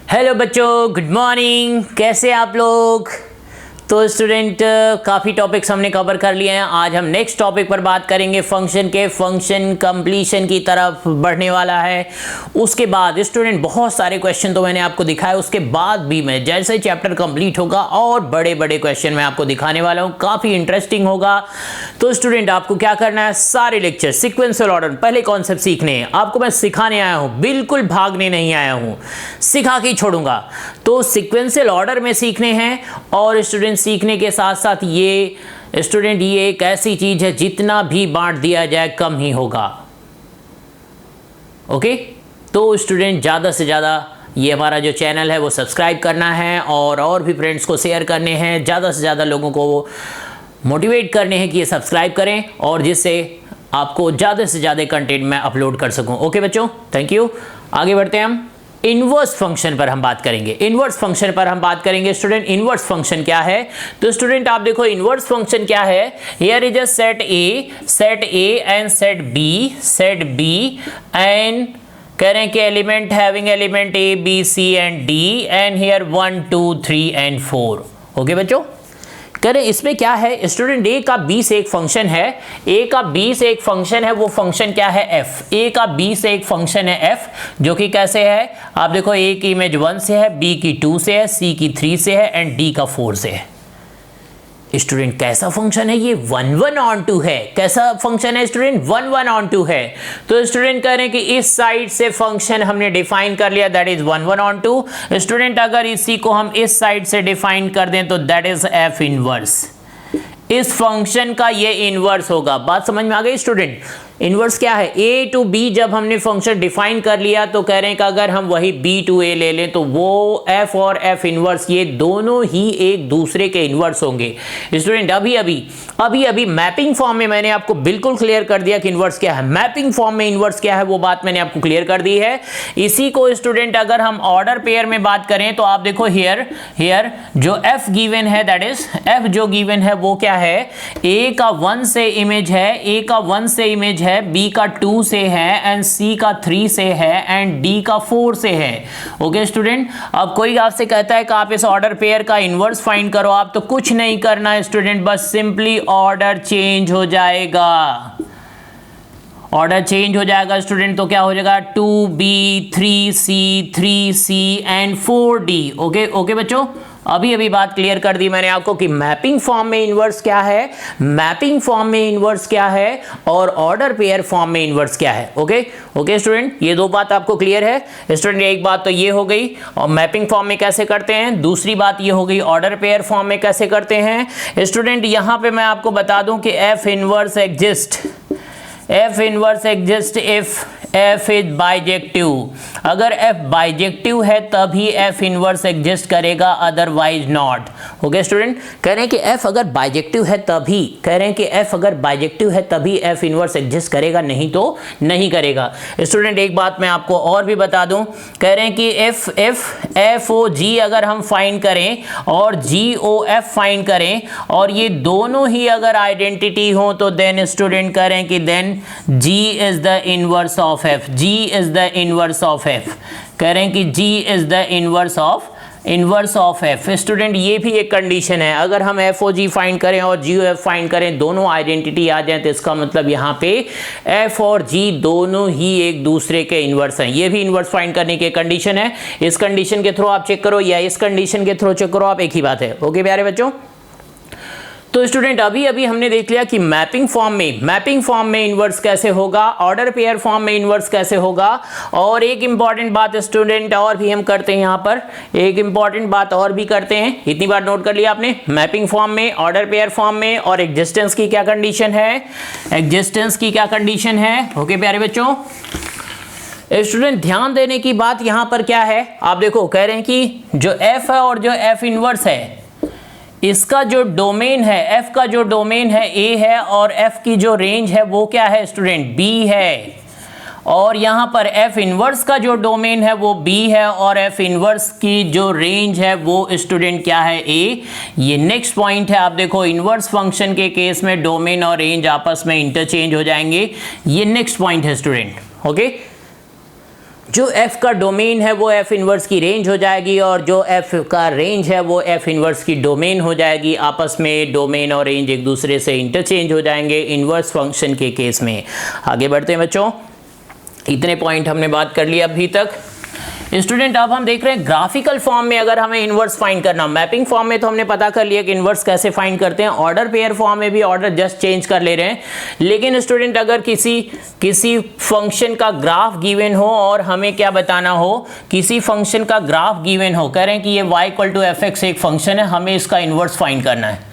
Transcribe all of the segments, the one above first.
Hello बच्चों, good morning. कैसे आप लोग? तो स्टूडेंट काफ़ी टॉपिक्स हमने कवर कर लिए हैं। आज हम नेक्स्ट टॉपिक पर बात करेंगे फंक्शन के। फंक्शन कंप्लीशन की तरफ बढ़ने वाला है। उसके बाद स्टूडेंट बहुत सारे क्वेश्चन तो मैंने आपको दिखाए, उसके बाद भी मैं जैसे ही चैप्टर कंप्लीट होगा और बड़े बड़े क्वेश्चन मैं आपको दिखाने वाला हूँ, काफ़ी इंटरेस्टिंग होगा। तो स्टूडेंट आपको क्या करना है, सारे लेक्चर सिक्वेंशियल ऑर्डर पहले कॉन्सेप्ट सीखने हैं। आपको मैं सिखाने आया हूँ, बिल्कुल भागने नहीं आया हूँ, सिखा के ही छोड़ूंगा। तो सिक्वेंशियल ऑर्डर में सीखने हैं। और स्टूडेंट सीखने के साथ साथ ये स्टूडेंट ये एक ऐसी चीज है जितना भी बांट दिया जाए कम ही होगा। ओके, तो स्टूडेंट ज़्यादा से ज़्यादा ये हमारा जो चैनल है वो सब्सक्राइब करना है और भी फ्रेंड्स को शेयर करने हैं। ज़्यादा से ज़्यादा लोगों को मोटिवेट करने हैं कि ये सब्सक्राइब करें, और जिससे आपको ज़्यादा से ज़्यादा कंटेंट मैं अपलोड कर सकूं। ओके बच्चों, थैंक यू। आगे बढ़ते हैं, हम इनवर्स फंक्शन पर हम बात करेंगे। इनवर्स फंक्शन पर हम बात करेंगे। स्टूडेंट इनवर्स फंक्शन क्या है? तो स्टूडेंट आप देखो इनवर्स फंक्शन क्या है। Here is a set A and set B and कह रहे हैं कि element having element A B C and D and here 1 2 3 and 4। Okay बच्चों, करें इसमें क्या है स्टूडेंट, ए का बी से एक फंक्शन है, ए का बी से एक फंक्शन है, वो फंक्शन क्या है एफ। ए का बी से एक फंक्शन है एफ, जो कि कैसे है आप देखो, ए की इमेज 1 से है, बी की 2 से है, सी की 3 से है एंड डी का 4 से है। स्टूडेंट कैसा फंक्शन है ये? 1 1 on 2 है। कैसा फंक्शन है स्टूडेंट? 1 1 on 2 है। तो स्टूडेंट कह रहे हैं कि इस साइड से फंक्शन हमने डिफाइन कर लिया, दैट इज 1 1 on 2। स्टूडेंट अगर इसी को हम इस साइड से डिफाइन कर दें तो दैट इज एफ इनवर्स। इस फंक्शन का ये इनवर्स होगा। बात समझ में आ गई स्टूडेंट? इनवर्स क्या है? ए टू बी जब हमने फंक्शन डिफाइन कर लिया तो कह रहे हैं कि अगर हम वही बी टू ए ले लें तो वो एफ और एफ इनवर्स ये दोनों ही एक दूसरे के इनवर्स होंगे। स्टूडेंट अभी मैपिंग फॉर्म में मैंने आपको बिल्कुल क्लियर कर दिया कि इनवर्स क्या है। मैपिंग फॉर्म में इनवर्स क्या है वो बात मैंने आपको क्लियर कर दी है। इसी को स्टूडेंट अगर हम ऑर्डर पेयर में बात करें तो आप देखो हियर जो एफ गिवन है, दैट इज एफ जो गिवन है वो क्या है, ए का 1 से इमेज है, ए का 1 से इमेज है, बी का 2 से है एंड सी का 3 से है एंड डी का 4 से है। ओके स्टूडेंट, अब कोई आपसे कहता है कि आप इस ऑर्डर पेयर का इनवर्स फाइंड करो, आप तो कुछ नहीं करना है स्टूडेंट, बस सिंपली ऑर्डर चेंज हो जाएगा। ऑर्डर चेंज हो जाएगा स्टूडेंट, तो क्या हो जाएगा 2b 3c and 4d। Okay बच्चों, अभी बात क्लियर कर दी मैंने आपको कि मैपिंग फॉर्म में इनवर्स क्या है, मैपिंग फॉर्म में इनवर्स क्या है और ऑर्डर पेयर फॉर्म में इनवर्स क्या है। ओके स्टूडेंट, ये दो बात आपको क्लियर है स्टूडेंट। एक बात तो ये हो गई और मैपिंग फॉर्म में कैसे करते हैं, दूसरी बात ये हो गई ऑर्डर पेयर फॉर्म में कैसे करते हैं। स्टूडेंट यहां पे मैं आपको बता दूं कि F inverse exist if f is bijective. अगर f बाइजेक्टिव है तभी f इनवर्स एग्जिस्ट करेगा, अदरवाइज नॉट। ओके स्टूडेंट, कह रहे हैं कि f अगर बाइजेक्टिव है तभी f इनवर्स एग्जिस्ट करेगा, नहीं तो नहीं करेगा। स्टूडेंट एक बात मैं आपको और भी बता दूं, कह रहे हैं कि f o g अगर हम फाइंड करें और g o f फाइंड करें और ये दोनों ही अगर आइडेंटिटी हो तो देन स्टूडेंट कह रहे हैं कि then g is the inverse of f। g is the inverse of f। कह रहे हैं कि g is the inverse of f। Student ये भी एक कंडीशन है, अगर हम f o g फाइंड करें और g o f फाइंड करें, दोनों आइडेंटिटी आ जाए तो इसका मतलब यहाँ पे f और g दोनों ही एक दूसरे के इनवर्स हैं। ये भी इनवर्स फाइंड करने की कंडीशन है। इस कंडीशन के थ्रू आप चेक करो या इस कंडीशन के थ्रू चेक करो, आप एक ही बात है। ओके प्यारे बच्चों, तो स्टूडेंट अभी हमने देख लिया कि मैपिंग फॉर्म में इनवर्स कैसे होगा, ऑर्डर पेयर फॉर्म में इनवर्स कैसे होगा। और एक इंपॉर्टेंट बात स्टूडेंट और भी हम करते हैं, यहाँ पर एक इंपॉर्टेंट बात और भी करते हैं। इतनी बार नोट कर लिया आपने, मैपिंग फॉर्म में, ऑर्डर पेयर फॉर्म में और एग्जिस्टेंस की क्या कंडीशन है, ओके प्यारे बच्चों। स्टूडेंट ध्यान देने की बात यहां पर क्या है, आप देखो कह रहे हैं कि जो f है और जो f इनवर्स है, इसका जो डोमेन है, f का जो डोमेन है a है और f की जो रेंज है वो क्या है स्टूडेंट, b है। और यहाँ पर f इनवर्स का जो डोमेन है वो b है और f इनवर्स की जो रेंज है वो स्टूडेंट क्या है, a। ये नेक्स्ट पॉइंट है, आप देखो इनवर्स फंक्शन के केस में डोमेन और रेंज आपस में इंटरचेंज हो जाएंगे। ये नेक्स्ट पॉइंट है स्टूडेंट, ओके। जो f का डोमेन है वो f इन्वर्स की रेंज हो जाएगी और जो f का रेंज है वो f इन्वर्स की डोमेन हो जाएगी। आपस में डोमेन और रेंज एक दूसरे से इंटरचेंज हो जाएंगे इन्वर्स फंक्शन के केस में। आगे बढ़ते हैं बच्चों, इतने पॉइंट हमने बात कर लिया अभी तक। स्टूडेंट अब हम देख रहे हैं ग्राफिकल फॉर्म में अगर हमें इन्वर्स फाइंड करना, मैपिंग फॉर्म में तो हमने पता कर लिया कि इन्वर्स कैसे फाइंड करते हैं, ऑर्डर पेयर फॉर्म में भी ऑर्डर जस्ट चेंज कर ले रहे हैं। लेकिन स्टूडेंट अगर किसी फंक्शन का ग्राफ गिवन हो और हमें क्या बताना हो, किसी फंक्शन का ग्राफ गिवन हो, कह रहे हैं कि ये y = fx एक फंक्शन है, हमें इसका इन्वर्स फाइंड करना है।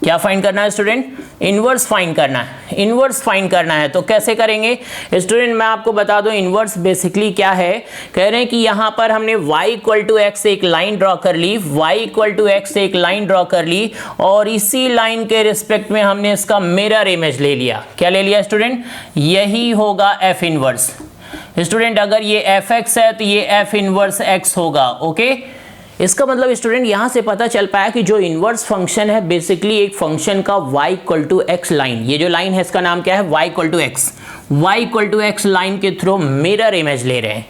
क्या फाइंड करना है स्टूडेंट? इन्वर्स फाइंड करना है। इन्वर्स फाइंड करना है तो कैसे करेंगे स्टूडेंट? मैं आपको बता दूं इन्वर्स बेसिकली क्या है। कह रहे हैं कि यहाँ पर हमने y = x एक लाइन ड्रॉ कर ली, y = x एक लाइन ड्रॉ कर ली और इसी लाइन के रिस्पेक्ट में हमने इसका मिरर इमेज ले लिया। क्या ले लिया स्टूडेंट? यही होगा f इन्वर्स। स्टूडेंट अगर ये fx है तो ये f इन्वर्स x होगा। ओके, इसका मतलब स्टूडेंट यहां से पता चल पाया कि जो इन्वर्स फंक्शन है बेसिकली एक फंक्शन का y = x लाइन, ये जो लाइन है इसका नाम क्या है? y = x। y = x line के थ्रू मिरर इमेज ले रहे हैं।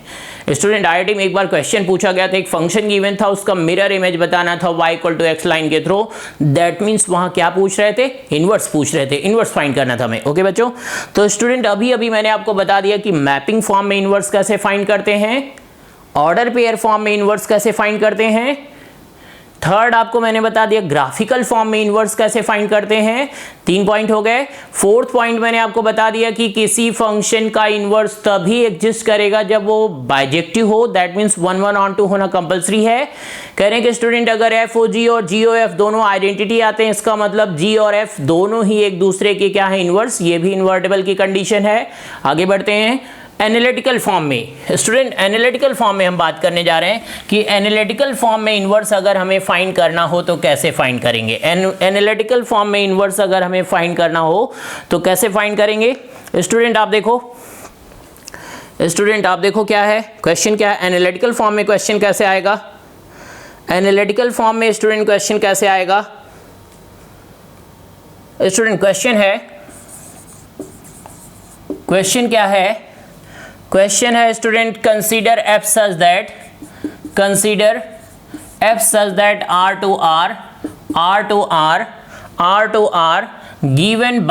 स्टूडेंट आईआईटी में एक बार क्वेश्चन पूछा गया था, एक फंक्शन गिवन था, उसका मिरर इमेज बताना था y = x लाइन के थ्रू। दैट मीन्स वहां क्या पूछ रहे थे? इन्वर्स पूछ रहे थे, इन्वर्स फाइंड करना था हमें। ओके बच्चों, तो स्टूडेंट अभी मैंने आपको बता दिया कि मैपिंग फॉर्म में इन्वर्स कैसे फाइंड करते हैं, ऑर्डर पेयर फॉर्म में इन्वर्स कैसे फाइंड करते हैं, थर्ड आपको मैंने बता दिया ग्राफिकल फॉर्म में इन्वर्स कैसे फाइंड करते हैं। 3 पॉइंट हो गए। फोर्थ पॉइंट मैंने आपको बता दिया कि किसी फंक्शन का इन्वर्स तभी एग्जिस्ट करेगा जब वो बाइजेक्टिव हो, दैट मींस 1 1 ऑन 2 होना कंपलसरी है। कह रहे हैं कि स्टूडेंट अगर FOG और GOF दोनों आइडेंटिटी आते हैं, इसका मतलब G और F दोनों ही एक दूसरे के क्या है? इन्वर्स। ये भी इन्वर्टेबल की कंडीशन है। आगे बढ़ते हैं एनालिटिकल फॉर्म में। स्टूडेंट एनालिटिकल फॉर्म में हम बात करने जा रहे हैं कि एनालिटिकल फॉर्म में इन्वर्स अगर हमें फाइंड करना हो तो कैसे फाइंड करेंगे। एनालिटिकल फॉर्म में इन्वर्स अगर हमें फाइंड करना हो तो कैसे फाइंड करेंगे। स्टूडेंट आप देखो क्या है क्वेश्चन, क्या है एनालिटिकल फॉर्म में क्वेश्चन कैसे आएगा। एनालिटिकल फॉर्म में स्टूडेंट क्वेश्चन कैसे आएगा। स्टूडेंट क्वेश्चन क्या है? क्वेश्चन है student consider f such that R to R given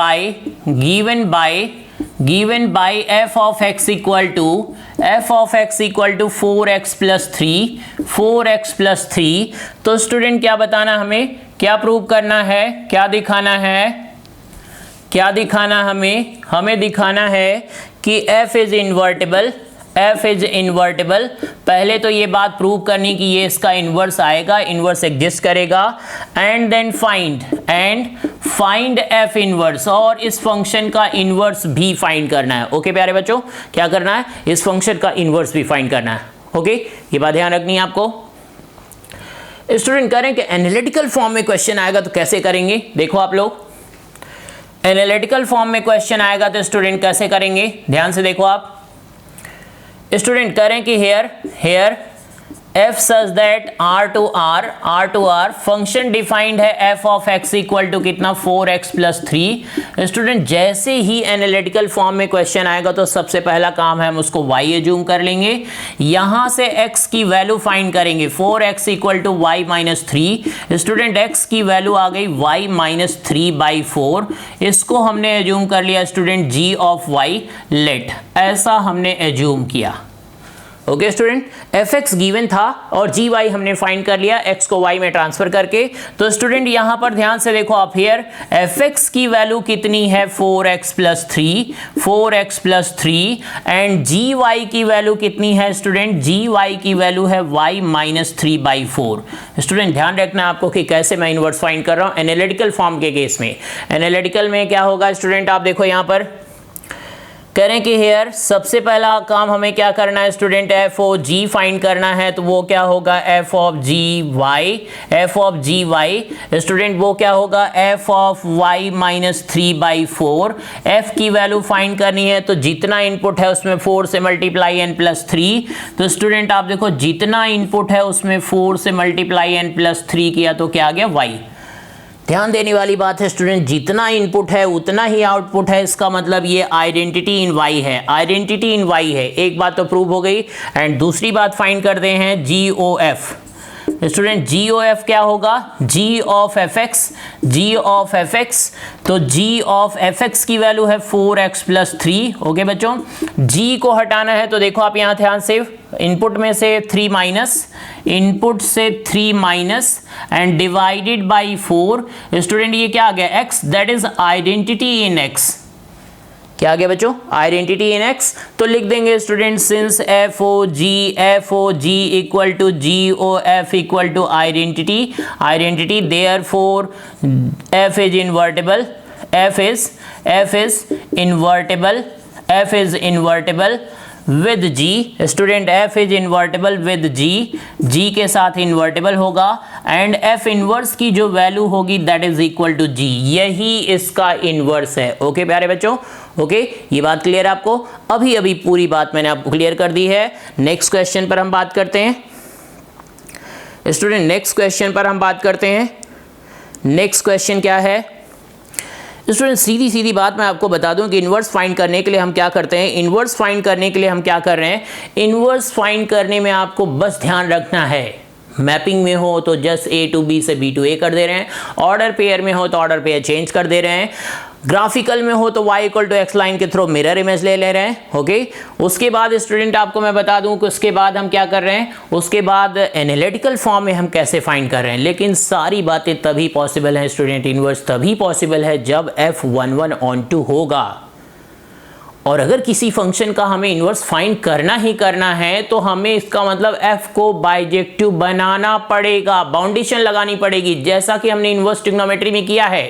by f of x equal to 4x plus 3। तो स्टूडेंट क्या बताना हमें, क्या प्रूव करना है, क्या दिखाना है, हमें दिखाना है कि f इज इन्वर्टेबल। पहले तो ये बात प्रूव करनी कि ये इसका इन्वर्स आएगा, इन्वर्स एग्जिस्ट करेगा, and then find f inverse, और इस फंक्शन का इन्वर्स भी फाइंड करना है। ओके प्यारे बच्चों, क्या करना है? इस फंक्शन का इन्वर्स भी फाइंड करना है। ओके, ये बात ध्यान रखनी है आपको। स्टूडेंट करें कि एनालिटिकल फॉर्म में क्वेश्चन आएगा तो कैसे करेंगे। देखो आप लोग, एनालिटिकल फॉर्म में क्वेश्चन आएगा तो स्टूडेंट कैसे करेंगे, ध्यान से देखो आप। स्टूडेंट करें कि here f such that R to R function defined है f of x equal to कितना 4x plus 3। स्टूडेंट जैसे ही एनालिटिकल फॉर्म में क्वेश्चन आएगा तो सबसे पहला काम है हम उसको y एज्यूम कर लेंगे, यहां से x की वैल्यू फाइंड करेंगे 4x equal to y minus 3। Student x की वैल्यू आ गई y माइनस 3/4, इसको हमने एज्यूम कर लिया student g of y let, ऐसा हमने एज्यूम किया। ओके स्टूडेंट, fx गिवन था और gy हमने फाइंड कर लिया x को y में ट्रांसफर करके। तो स्टूडेंट यहां पर ध्यान से देखो आप, हियर fx की वैल्यू कितनी है 4x plus 3 एंड gy की वैल्यू कितनी है स्टूडेंट, gy की वैल्यू है y माइनस 3/4। स्टूडेंट ध्यान रखना आपको कि कैसे मैं इन्वर्स फाइंड कर रहा हूं एनालिटिकल फॉर्म के केस में। एनालिटिकल में क्या होगा स्टूडेंट, आप देखो यहां पर कह रहे हैं कि हेयर सबसे पहला काम हमें क्या करना है student, f of g find करना है, तो वो क्या होगा f of gy स्टूडेंट वो क्या होगा f of y minus 3/4। f की वैल्यू फाइंड करनी है तो जितना इनपुट है उसमें 4 से मल्टीप्लाई n प्लस 3। तो स्टूडेंट आप देखो जितना इनपुट है उसमें 4 से मल्टीप्लाई n प्लस 3 किया तो क्या आ गया y। ध्यान देने वाली बात है स्टूडेंट, जितना इनपुट है उतना ही आउटपुट है, इसका मतलब ये आइडेंटिटी इन वाई है, आइडेंटिटी इन वाई है। एक बात तो प्रूव हो गई। एंड दूसरी बात फाइंड करते हैं GOF। स्टूडेंट GOF क्या होगा? G of fx, G of fx, तो G ऑफ fx की वैल्यू है 4x + 3। ओके बच्चों, G को हटाना है तो देखो आप यहाँ ध्यान से, इनपुट में से 3 माइनस, इनपुट से 3 minus and divided by 4। Student ये क्या आ गया? x, that is identity in x। क्या आ गया बच्चों? Identity in x। तो लिख देंगे student, since FOG equal to GOF equal to identity, therefore F is invertible, F is invertible with G। Student F is invertible with G के साथ invertible होगा एंड F इनवर्स की जो value होगी that is equal to G, यही इसका inverse है। Okay प्यारे बच्चों, ओके ये बात क्लियर है आपको? अभी पूरी बात मैंने आपको क्लियर कर दी है। नेक्स्ट क्वेश्चन पर हम बात करते हैं स्टूडेंट, नेक्स्ट क्वेश्चन पर हम बात करते हैं। नेक्स्ट क्वेश्चन क्या है स्टूडेंट? सीधी बात मैं आपको बता दूं कि इनवर्स फाइंड करने के लिए हम क्या करते हैं, इनवर्स फाइंड करने के लिए हम क्या कर रहे हैं, इनवर्स फाइंड करने में आपको बस ध्यान रखना है, मैपिंग में हो तो जस्ट A to B से B to A कर दे रहे हैं, ऑर्डर पेयर में हो तो ऑर्डर पेयर चेंज कर दे रहे हैं, ग्राफिकल में हो तो y equal to x line के थ्रू मिरर इमेज ले रहे हैं। ओके, उसके बाद स्टूडेंट आपको मैं बता दूं कि उसके बाद हम क्या कर रहे हैं, उसके बाद एनालिटिकल फॉर्म में हम कैसे फाइंड कर रहे हैं। लेकिन सारी बातें तभी पॉसिबल हैं स्टूडेंट, इनवर्स तभी पॉसिबल है जब F11 ऑन टू होगा। और अगर किसी फंक्शन का हमें इनवर्स फाइंड करना ही करना है तो हमें इसका मतलब f को बाइजेक्टिव बनाना पड़ेगा, बाउंडेशन लगानी पड़ेगी, जैसा कि हमने इनवर्स ट्रिग्नोमेट्री में किया है।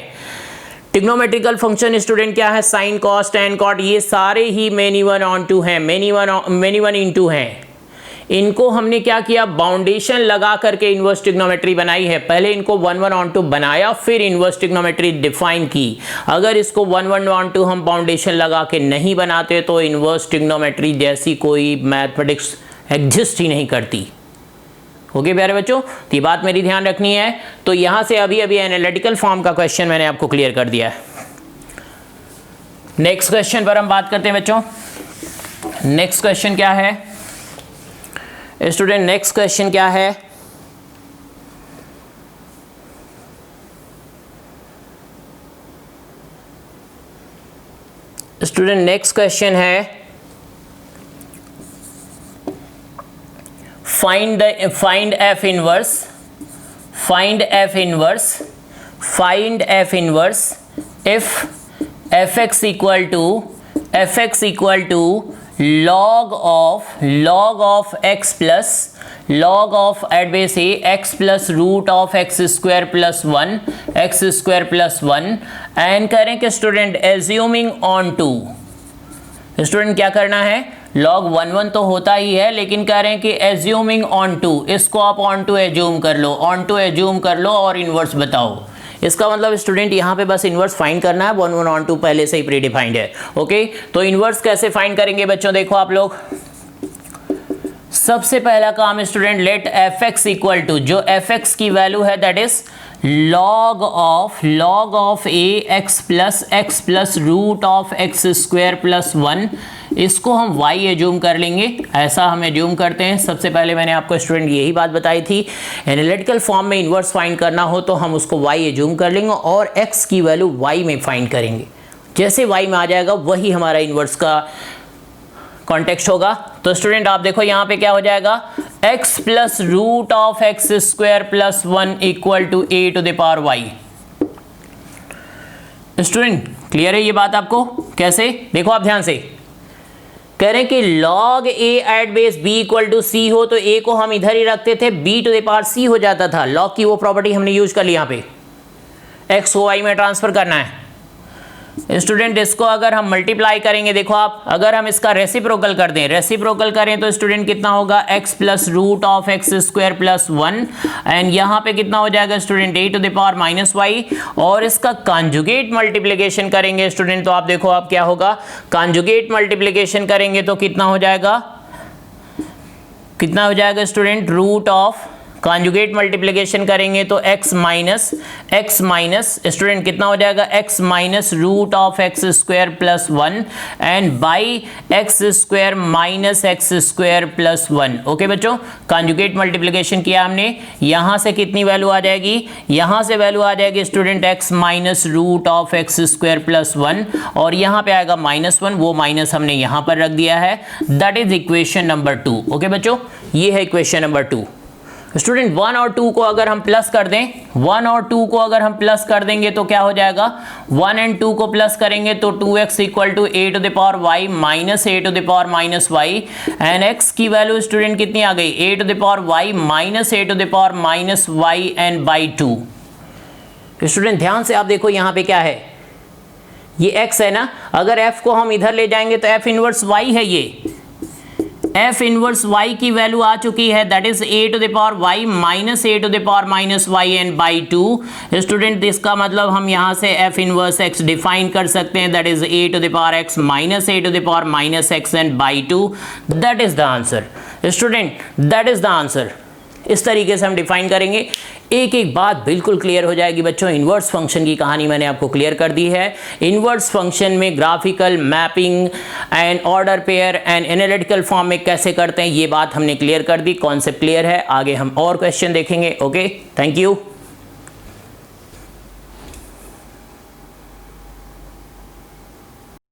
ट्रिग्नोमेट्रिकल फंक्शन स्टूडेंट क्या है? साइन, कॉस, टैन, कॉट, ये सारे ही मेनी वन ऑन टू हैं, मेनी वन इन टू हैं। इनको हमने क्या किया? बाउंडेशन लगा करके इनवर्स ट्रिग्नोमेट्री बनाई है। पहले इनको 1 ऑन टू बनाया, फिर इनवर्स ट्रिग्नोमेट्री डिफाइन की। अगर इसको 1 ऑन टू हम बाउंडेशन लगा के नहीं बनाते तो इनवर्स ट्रिग्नोमेट्री जैसी कोई मैथमेटिक्स एग्जिस्ट ही नहीं करती। ओके प्यारे बच्चों, तो ये बात मेरी ध्यान रखनी है। तो यहां से अभी एनालिटिकल फॉर्म का क्वेश्चन मैंने आपको क्लियर कर दिया है। नेक्स्ट क्वेश्चन पर हम बात करते हैं बच्चों। नेक्स्ट क्वेश्चन क्या है स्टूडेंट? नेक्स्ट क्वेश्चन क्या है? स्टूडेंट नेक्स्ट क्वेश्चन है find f inverse if fx equal to log of x plus log of at base a x plus root of x square plus 1 and करें कि student assuming on to, student क्या करना है? log 1 तो होता ही है, लेकिन कह रहे हैं कि एज्यूमिंग ऑन टू, इसको आप ऑन टू एज्यूम कर लो, और इनवर्स बताओ। इसका मतलब स्टूडेंट यहाँ पे बस इनवर्स फाइंड करना है, 1 ऑन टू पहले से ही प्री डिफाइंड है। ओके, तो इनवर्स कैसे फाइंड करेंगे बच्चों? देखो आप लोग, सबसे पहला काम student, let fx equal to, जो fx की वैल्यू है that is log of a x plus root of x square plus 1, इसको हम y एज्यूम कर लेंगे। ऐसा हम एज्यूम करते हैं। सबसे पहले मैंने आपको स्टूडेंट यही बात बताई थी, एनालिटिकल फॉर्म में इन्वर्स फाइंड करना हो तो हम उसको y एज्यूम कर लेंगे और x की वैल्यू y में फाइंड करेंगे। जैसे y में आ जाएगा वही हमारा इन्वर्स का कॉन्टेक्स्ट होगा। तो स्टूडेंट आप देखो यहाँ पे क्या हो जाएगा, x plus root of x square plus 1 equal to a to the power y। Student clear है ये बात आपको? कैसे? देखो आप ध्यान से, कह रहे हैं कि log a at base b equal to c हो तो a को हम इधर ही रखते थे, b to the power c हो जाता था। log की वो प्रॉपर्टी हमने यूज कर ली, यहाँ पे x को y में ट्रांसफर करना है। स्टूडेंट इसको अगर हम मल्टीप्लाई करेंगे, देखो आप, अगर हम इसका रेसिप्रोकल कर दें, रेसिप्रोकल करें तो स्टूडेंट कितना होगा, x plus root of x square plus 1 and यहाँ पे कितना हो जाएगा student a to the power minus y. और इसका कॉन्जुगेट मल्टीप्लिकेशन करेंगे स्टूडेंट, तो आप देखो आप क्या होगा, कॉन्जुगेट मल्टीप्लिकेशन करेंगे तो कितना हो जाएगा, student root of conjugate multiplication करेंगे तो x माइनस स्टूडेंट कितना हो जाएगा, x minus root of x square plus 1 and by x square minus x square plus 1। Okay बच्चों, कॉन्जुगेट मल्टीप्लिकेशन किया हमने, यहां से कितनी वैल्यू आ जाएगी, यहां से वैल्यू आ जाएगी student x minus root of x square plus 1 और यहां पे आएगा -1, वो माइनस हमने यहां पर रख दिया है। That is equation number 2। Okay बच्चों, ये है इक्वेशन नंबर 2। स्टूडेंट 1 और 2 को अगर हम प्लस कर दें, 1 और 2 को अगर हम प्लस कर देंगे तो क्या हो जाएगा, 1 एंड 2 को प्लस करेंगे तो 2x equal to a to the power y minus a to the power minus y and x की वैल्यू स्टूडेंट कितनी आ गई, a to the power y minus a to the power minus y and by 2। Student ध्यान से आप देखो यहाँ पे क्या है, ये x है ना, अगर f को हम इधर ले जाएंगे तो f इनवर्स y है, ये f इनवर्स y की वैल्यू आ चुकी है, that is a to the power y minus a to the power minus y and by 2। Student इसका मतलब हम यहाँ से f इनवर्स x डिफाइन कर सकते हैं, that is a to the power x minus a to the power minus x and by 2। That is the answer student, that is the answer. इस तरीके से हम डिफाइन करेंगे, एक एक बात बिल्कुल क्लियर हो जाएगी बच्चों। इन्वर्स फंक्शन की कहानी मैंने आपको क्लियर कर दी है। इन्वर्स फंक्शन में graphical mapping and order pair and analytical form में कैसे करते हैं, ये बात हमने क्लियर कर दी, कॉन्सेप्ट क्लियर है। आगे हम और क्वेश्चन देखेंगे। Okay, thank you.